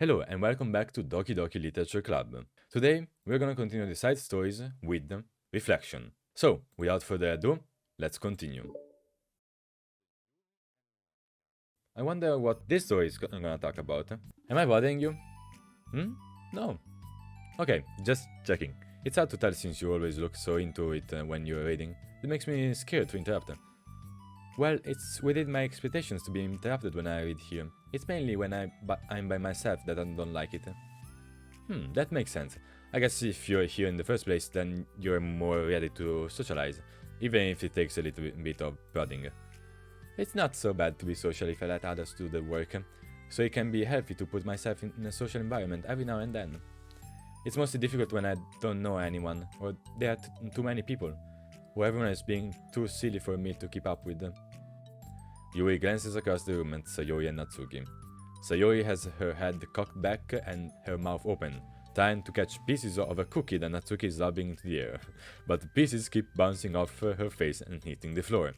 Hello and welcome back to Doki Doki Literature Club. Today we're gonna continue the side stories with reflection. So, without further ado, let's continue. I wonder what this story is gonna talk about. Am I bothering you? Hmm? No. Okay, just checking. It's hard to tell since you always look so into it when you're reading. It makes me scared to interrupt. Well, it's within my expectations to be interrupted when I read here. It's mainly when I'm by myself that I don't like it. That makes sense. I guess if you're here in the first place, then you're more ready to socialize, even if it takes a little bit of prodding. It's not so bad to be social if I let others do the work, so it can be healthy to put myself in a social environment every now and then. It's mostly difficult when I don't know anyone, or there are too many people, or everyone is being too silly for me to keep up with. Yuri glances across the room at Sayori and Natsuki. Sayori has her head cocked back and her mouth open, trying to catch pieces of a cookie that Natsuki is lobbing into the air, but the pieces keep bouncing off her face and hitting the floor.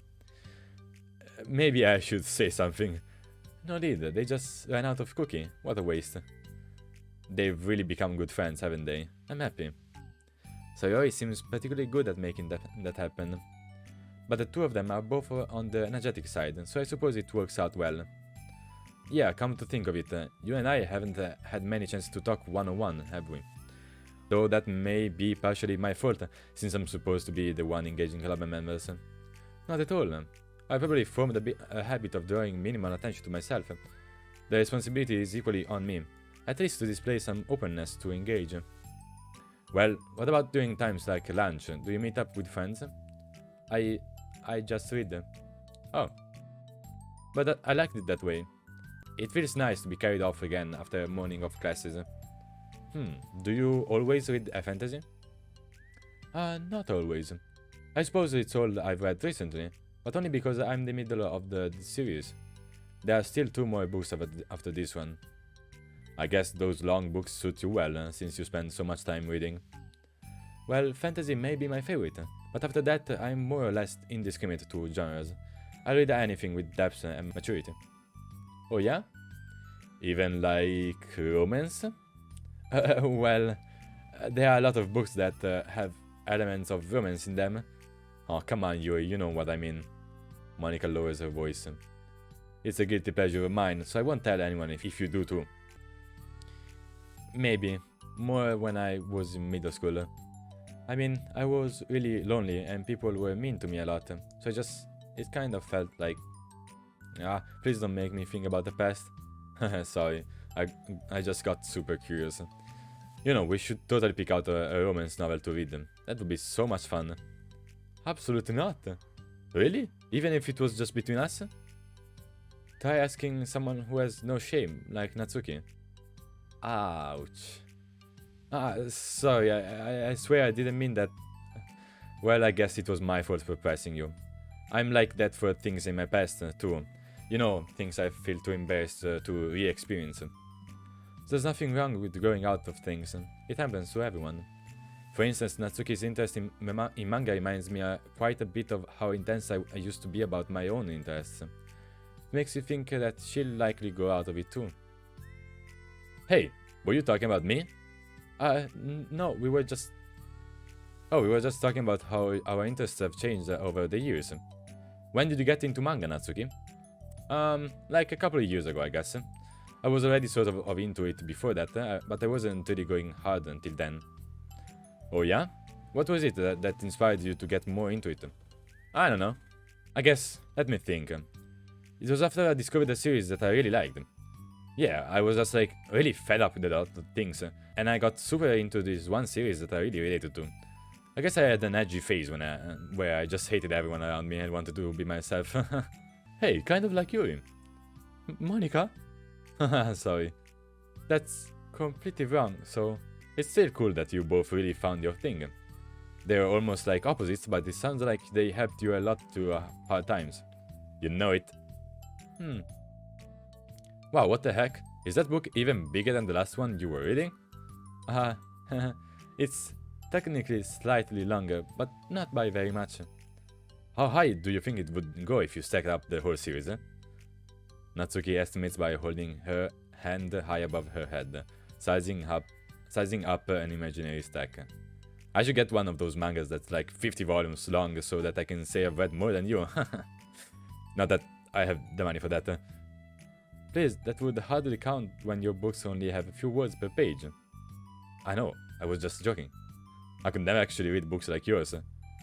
Maybe I should say something. No need, they just ran out of cookie. What a waste. They've really become good friends, haven't they? I'm happy. Sayori seems particularly good at making that happen. But the two of them are both on the energetic side, so I suppose it works out well. Yeah, come to think of it, you and I haven't had many chances to talk one-on-one, have we? Though that may be partially my fault, since I'm supposed to be the one engaging club members. Not at all. I probably formed a habit of drawing minimal attention to myself. The responsibility is equally on me, at least to display some openness to engage. Well, what about during times like lunch? Do you meet up with friends? I just read. Oh. But I liked it that way. It feels nice to be carried off again after a morning of classes. Do you always read a fantasy? Not always. I suppose it's all I've read recently, but only because I'm in the middle of the series. There are still two more books after this one. I guess those long books suit you well, since you spend so much time reading. Well, fantasy may be my favorite, but after that I'm more or less indiscriminate to genres. I read anything with depth and maturity. Oh yeah? Even like romance? Well, there are a lot of books that have elements of romance in them. Oh, come on, Yuri, you know what I mean. Monika lowers her voice. It's a guilty pleasure of mine, so I won't tell anyone if you do too. Maybe. More when I was in middle school. I mean, I was really lonely and people were mean to me a lot, so it kind of felt like... please don't make me think about the past. Sorry, I just got super curious. You know, we should totally pick out a romance novel to read. That would be so much fun. Absolutely not. Really? Even if it was just between us? Try asking someone who has no shame, like Natsuki. Ouch. Sorry, I swear I didn't mean that. Well, I guess it was my fault for pressing you. I'm like that for things in my past, too. You know, things I feel too embarrassed to re-experience. There's nothing wrong with growing out of things. It happens to everyone. For instance, Natsuki's interest in manga reminds me quite a bit of how intense I used to be about my own interests. It makes you think that she'll likely grow out of it too. Hey, were you talking about me? No, we were just... Oh, we were just talking about how our interests have changed over the years. When did you get into manga, Natsuki? Like a couple of years ago, I guess. I was already sort of into it before that, but I wasn't really going hard until then. Oh yeah? What was it that inspired you to get more into it? I don't know. I guess, let me think. It was after I discovered a series that I really liked. Yeah, I was just like really fed up with a lot of things, and I got super into this one series that I really related to. I guess I had an edgy phase where I just hated everyone around me and wanted to be myself. Hey, kind of like Yuri. Monika? Sorry. That's completely wrong, so it's still cool that you both really found your thing. They're almost like opposites, but it sounds like they helped you a lot through hard times. You know it. Wow, what the heck? Is that book even bigger than the last one you were reading? It's technically slightly longer, but not by very much. How high do you think it would go if you stacked up the whole series? Natsuki estimates by holding her hand high above her head, sizing up an imaginary stack. I should get one of those mangas that's like 50 volumes long so that I can say I've read more than you. Not that I have the money for that. Please, that would hardly count when your books only have a few words per page. I know, I was just joking. I could never actually read books like yours.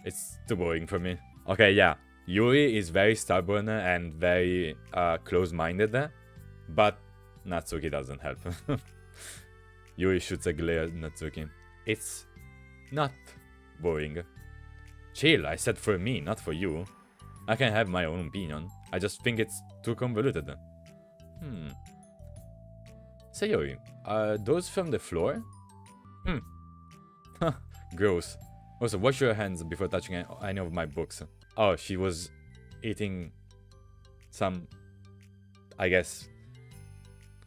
It's too boring for me. Okay, yeah, Yuri is very stubborn and very close-minded, but Natsuki doesn't help. Yuri shoots a glare at Natsuki. It's not boring. Chill, I said for me, not for you. I can have my own opinion. I just think it's too convoluted. Sayori, are those from the floor? Gross. Also, wash your hands before touching any of my books. Oh, she was eating some, I guess,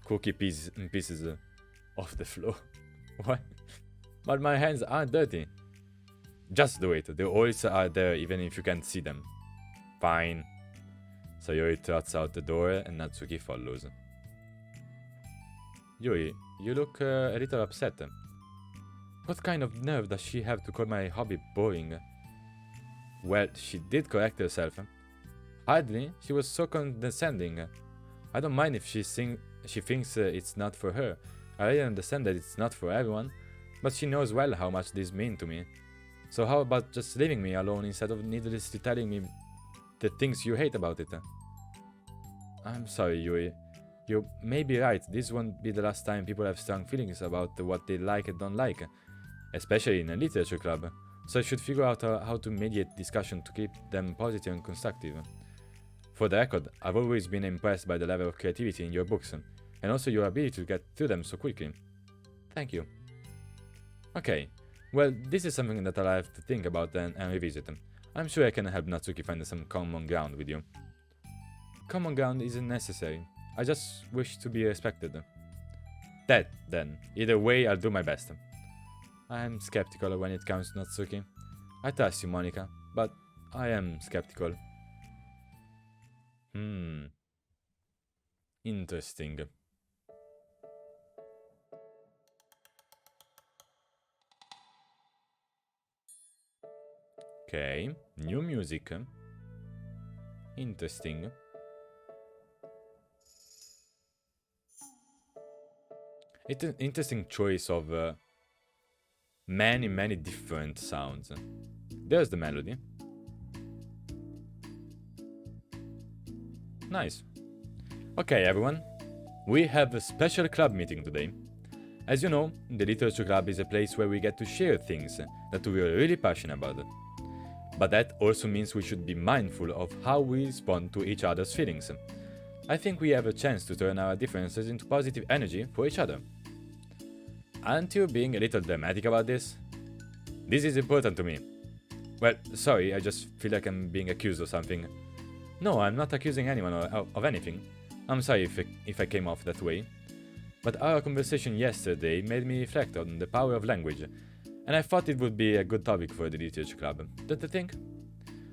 cookie pieces off the floor. What? But my hands aren't dirty. Just do it. The oils are there even if you can't see them. Fine. Sayori trots out the door and Natsuki follows. Yuri, you look a little upset. What kind of nerve does she have to call my hobby boring? Well, she did correct herself. Hardly, she was so condescending. I don't mind if she thinks it's not for her. I really understand that it's not for everyone, but she knows well how much this means to me. So how about just leaving me alone instead of needlessly telling me the things you hate about it? I'm sorry, Yuri. You may be right, this won't be the last time people have strong feelings about what they like and don't like, especially in a literature club, so I should figure out how to mediate discussion to keep them positive and constructive. For the record, I've always been impressed by the level of creativity in your books, and also your ability to get through them so quickly. Thank you. Okay, well, this is something that I'll have to think about and revisit. I'm sure I can help Natsuki find some common ground with you. Common ground isn't necessary. I just wish to be respected. That, then. Either way, I'll do my best. I'm skeptical when it comes to Natsuki. I trust you, Monika, but I am skeptical. Interesting. Okay, new music. Interesting. It's an interesting choice of many different sounds. There's the melody. Nice. Okay, everyone. We have a special club meeting today. As you know, the Literature Club is a place where we get to share things that we are really passionate about. But that also means we should be mindful of how we respond to each other's feelings. I think we have a chance to turn our differences into positive energy for each other. Aren't you being a little dramatic about this? This is important to me. Well, sorry, I just feel like I'm being accused of something. No, I'm not accusing anyone of anything. I'm sorry if I came off that way. But our conversation yesterday made me reflect on the power of language, and I thought it would be a good topic for the Literature Club, don't you think?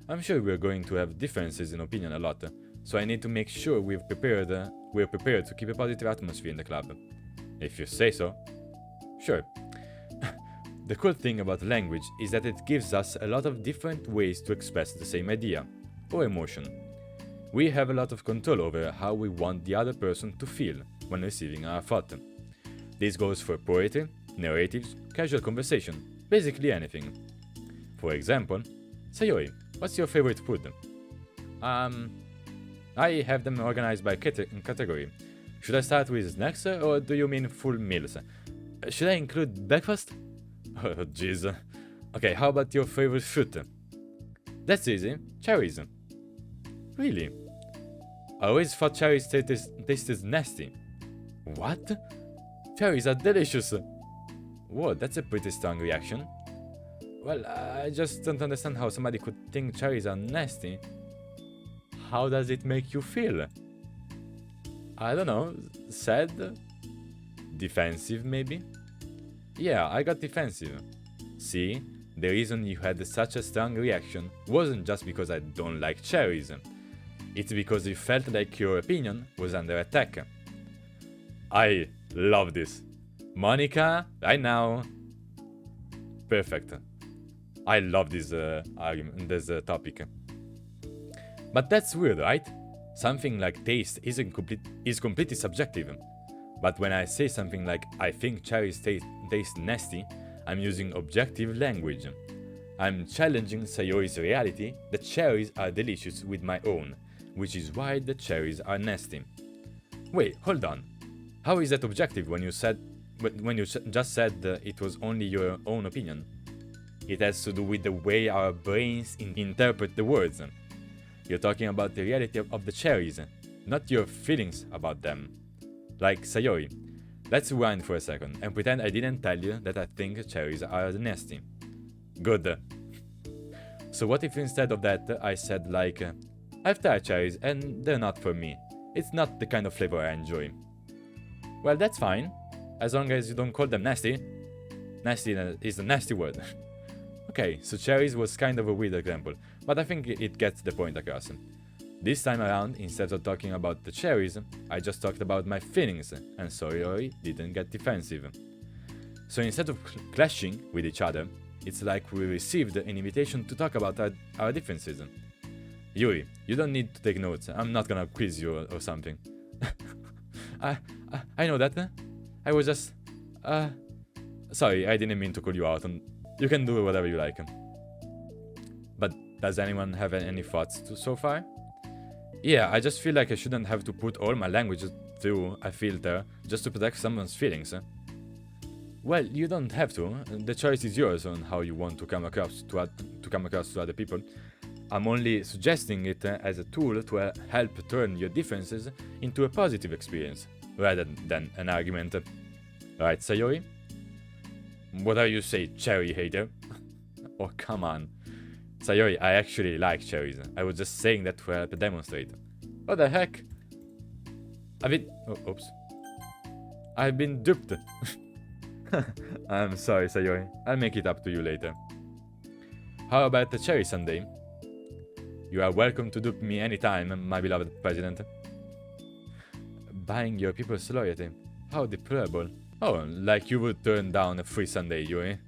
I'm sure we're going to have differences in opinion a lot, so I need to make sure we're prepared to keep a positive atmosphere in the club. If you say so. Sure. The cool thing about language is that it gives us a lot of different ways to express the same idea or emotion. We have a lot of control over how we want the other person to feel when receiving our thought. This goes for poetry, narratives, casual conversation, basically anything. For example, Sayori, what's your favorite food? I have them organized by category. Should I start with snacks or do you mean full meals? Should I include breakfast? Oh jeez. Okay, how about your favorite fruit? That's easy, cherries. Really? I always thought cherries tasted nasty. What? Cherries are delicious! Whoa, that's a pretty strong reaction. Well, I just don't understand how somebody could think cherries are nasty. How does it make you feel? I don't know, sad? Defensive, maybe? Yeah, I got defensive. See, the reason you had such a strong reaction wasn't just because I don't like cherries. It's because you felt like your opinion was under attack. I love this. Monika, right now. Perfect. I love this argument, this topic. But that's weird, right? Something like taste is completely subjective. But when I say something like I think cherries taste nasty, I'm using objective language. I'm challenging Sayori's reality that cherries are delicious with my own, which is why the cherries are nasty. Wait, hold on. How is that objective when you just said it was only your own opinion? It has to do with the way our brains interpret the words. You're talking about the reality of the cherries, not your feelings about them. Like Sayori. Let's rewind for a second and pretend I didn't tell you that I think cherries are nasty. Good. So what if instead of that I said like, I've tried cherries and they're not for me. It's not the kind of flavor I enjoy. Well, that's fine, as long as you don't call them nasty. Nasty is a nasty word. Okay, so cherries was kind of a weird example, but I think it gets the point across. This time around, instead of talking about the cherries, I just talked about my feelings, and Sayori didn't get defensive. So instead of clashing with each other, it's like we received an invitation to talk about our differences. Yuri, you don't need to take notes, I'm not gonna quiz you or something. I know that. I was just... Sorry, I didn't mean to call you out. You can do whatever you like. But does anyone have any thoughts so far? Yeah, I just feel like I shouldn't have to put all my language through a filter just to protect someone's feelings. Well, you don't have to. The choice is yours on how you want to come across to other people. I'm only suggesting it as a tool to help turn your differences into a positive experience, rather than an argument. Right, Sayori? What are you say, cherry hater? Oh, come on. Sayori, I actually like cherries. I was just saying that to help demonstrate. What the heck? Oops. I've been duped. I'm sorry, Sayori. I'll make it up to you later. How about the cherry sundae? You are welcome to dupe me anytime, my beloved president. Buying your people's loyalty. How deplorable. Oh, like you would turn down a free sundae, Yuri.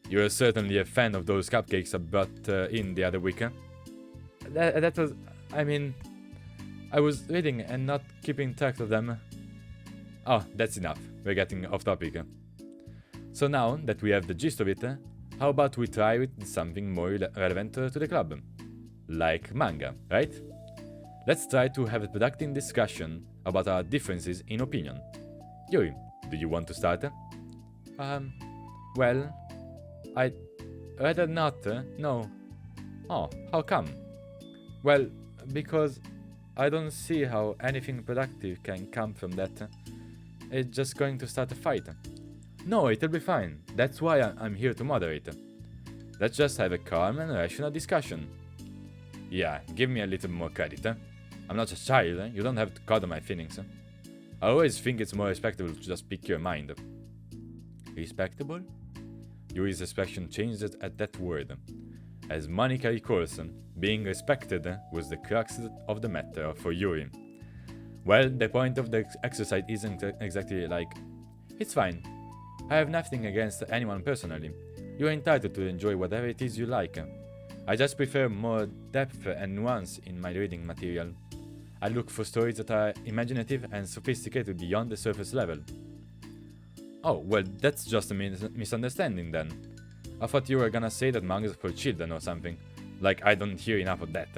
You're certainly a fan of those cupcakes I brought in the other week. That was... I mean... I was reading and not keeping track of them. Oh, that's enough. We're getting off topic. So now that we have the gist of it, how about we try with something more relevant to the club? Like manga, right? Let's try to have a productive discussion about our differences in opinion. Yuri, do you want to start? Well... I'd rather not, no. Oh, how come? Well, because I don't see how anything productive can come from that. It's just going to start a fight. No, it'll be fine. That's why I'm here to moderate. Let's just have a calm and rational discussion. Yeah, give me a little more credit. I'm not a child, you don't have to coddle my feelings. I always think it's more respectable to just speak your mind. Respectable? Yuri's expression changed at that word. As Monika recalls, being respected was the crux of the matter for Yuri. Well, the point of the exercise isn't exactly like, it's fine. I have nothing against anyone personally. You are entitled to enjoy whatever it is you like. I just prefer more depth and nuance in my reading material. I look for stories that are imaginative and sophisticated beyond the surface level. Oh, well, that's just a misunderstanding then. I thought you were gonna say that manga's for children or something. Like, I don't hear enough of that.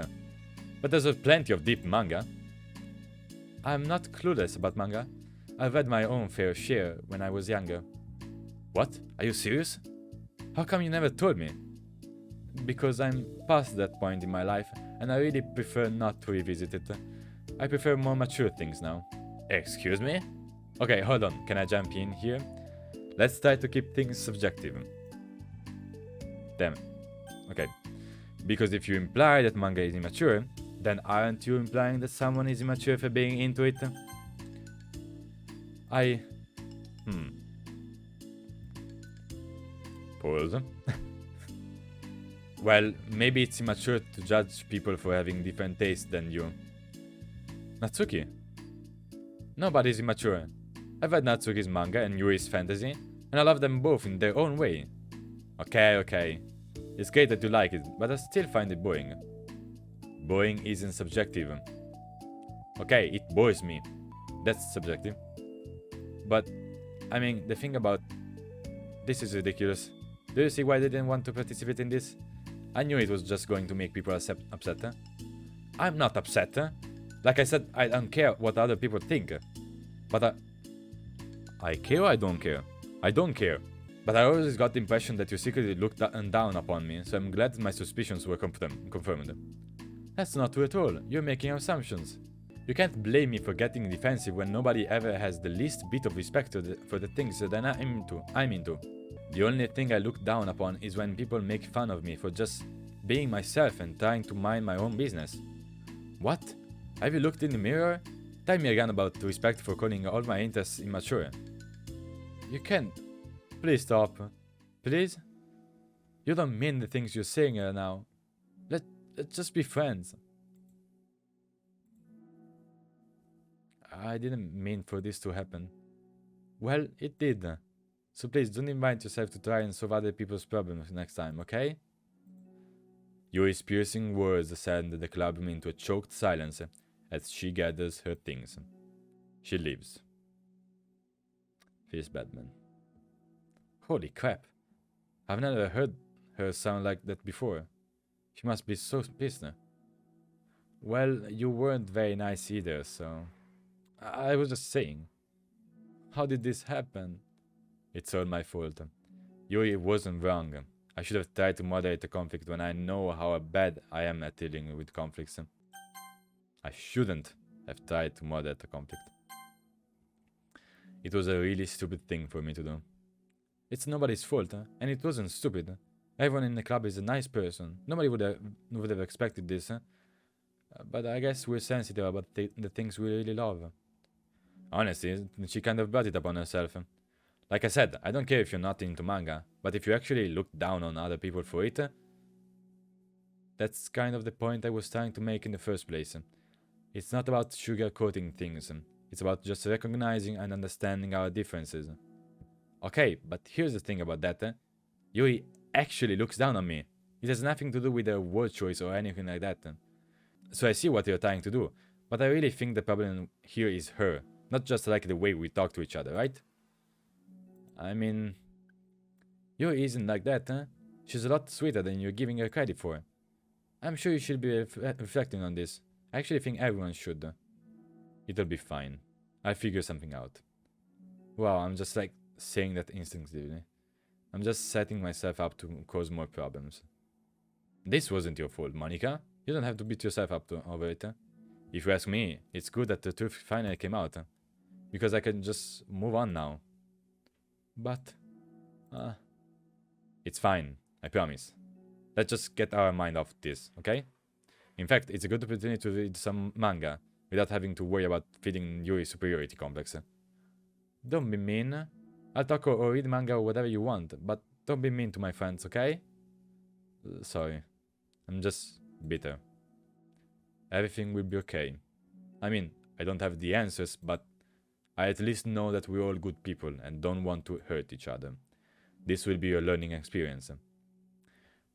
But there's plenty of deep manga. I'm not clueless about manga. I've read my own fair share when I was younger. What? Are you serious? How come you never told me? Because I'm past that point in my life, and I really prefer not to revisit it. I prefer more mature things now. Excuse me? Okay, hold on, can I jump in here? Let's try to keep things subjective. Damn. Okay. Because if you imply that manga is immature, then aren't you implying that someone is immature for being into it? Pause. Well, maybe it's immature to judge people for having different tastes than you. Natsuki. Nobody's immature. I've read Natsuki's manga and Yuri's fantasy, and I love them both in their own way. Okay. It's great that you like it, but I still find it boring. Boring isn't subjective. Okay, it bores me. That's subjective. But, I mean, the thing about this is ridiculous. Do you see why they didn't want to participate in this? I knew it was just going to make people upset. I'm not upset. Like I said, I don't care what other people think. But I care or I don't care? I don't care. But I always got the impression that you secretly looked down upon me, so I'm glad my suspicions were confirmed. That's not true at all. You're making assumptions. You can't blame me for getting defensive when nobody ever has the least bit of respect for the things that I'm into. The only thing I look down upon is when people make fun of me for just being myself and trying to mind my own business. What? Have you looked in the mirror? Tell me again about respect for calling all my interests immature. You can't. Please stop. Please? You don't mean the things you're saying now. Let's just be friends. I didn't mean for this to happen. Well, it did. So please don't invite yourself to try and solve other people's problems next time, okay? Yuri's piercing words send the clubroom into a choked silence as she gathers her things. She leaves. Feels bad, man. Holy crap. I've never heard her sound like that before. She must be so pissed. Well, you weren't very nice either, so... I was just saying. How did this happen? It's all my fault. Yuri wasn't wrong. I should have tried to moderate the conflict when I know how bad I am at dealing with conflicts. I shouldn't have tried to moderate the conflict. It was a really stupid thing for me to do. It's nobody's fault, and it wasn't stupid. Everyone in the club is a nice person. Nobody would have expected this. But I guess we're sensitive about the things we really love. Honestly, she kind of brought it upon herself. Like I said, I don't care if you're not into manga, but if you actually look down on other people for it, that's kind of the point I was trying to make in the first place. It's not about sugarcoating things, it's about just recognizing and understanding our differences. Okay, but here's the thing about that. Yuri actually looks down on me. It has nothing to do with her word choice or anything like that. So I see what you're trying to do, but I really think the problem here is her, not just like the way we talk to each other, right? I mean, Yuri isn't like that, She's a lot sweeter than you're giving her credit for. I'm sure you should be reflecting on this. I actually think everyone should. It'll be fine. I'll figure something out. Wow, I'm just like saying that instinctively. I'm just setting myself up to cause more problems. This wasn't your fault, Monika. You don't have to beat yourself up over it. If you ask me, it's good that the truth finally came out. Because I can just move on now. But... it's fine, I promise. Let's just get our mind off this, okay? In fact, it's a good opportunity to read some manga without having to worry about feeding Yuri's superiority complex. Don't be mean. I'll talk or read manga or whatever you want, but don't be mean to my friends, okay? Sorry. I'm just bitter. Everything will be okay. I mean, I don't have the answers, but I at least know that we're all good people and don't want to hurt each other. This will be a learning experience.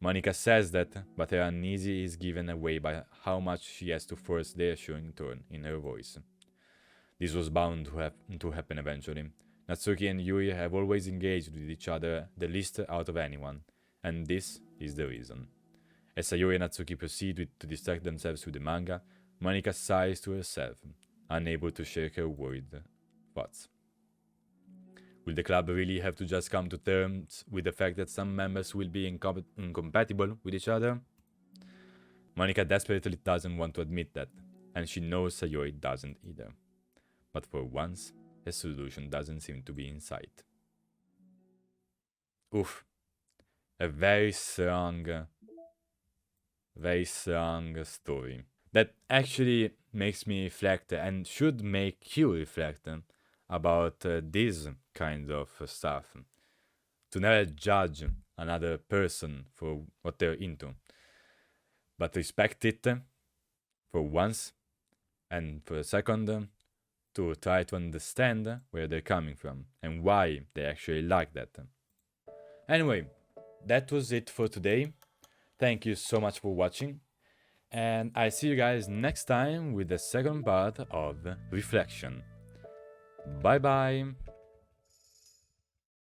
Monika says that, but her uneasy is given away by how much she has to force the assuring tone in her voice. This was bound to happen eventually. Natsuki and Yuri have always engaged with each other the least out of anyone, and this is the reason. As Sayori and Natsuki proceed to distract themselves with the manga, Monika sighs to herself, unable to shake her worried thoughts. Will the club really have to just come to terms with the fact that some members will be incompatible with each other? Monika desperately doesn't want to admit that, and she knows Sayori doesn't either. But for once, a solution doesn't seem to be in sight. Oof. A very strong story. That actually makes me reflect and should make you reflect about this kind of stuff. To never judge another person for what they're into, but respect it for once, and for a second, to try to understand where they're coming from and why they actually like that. Anyway, that was it for today. Thank you so much for watching, and I see you guys next time with the second part of Reflection. Bye bye!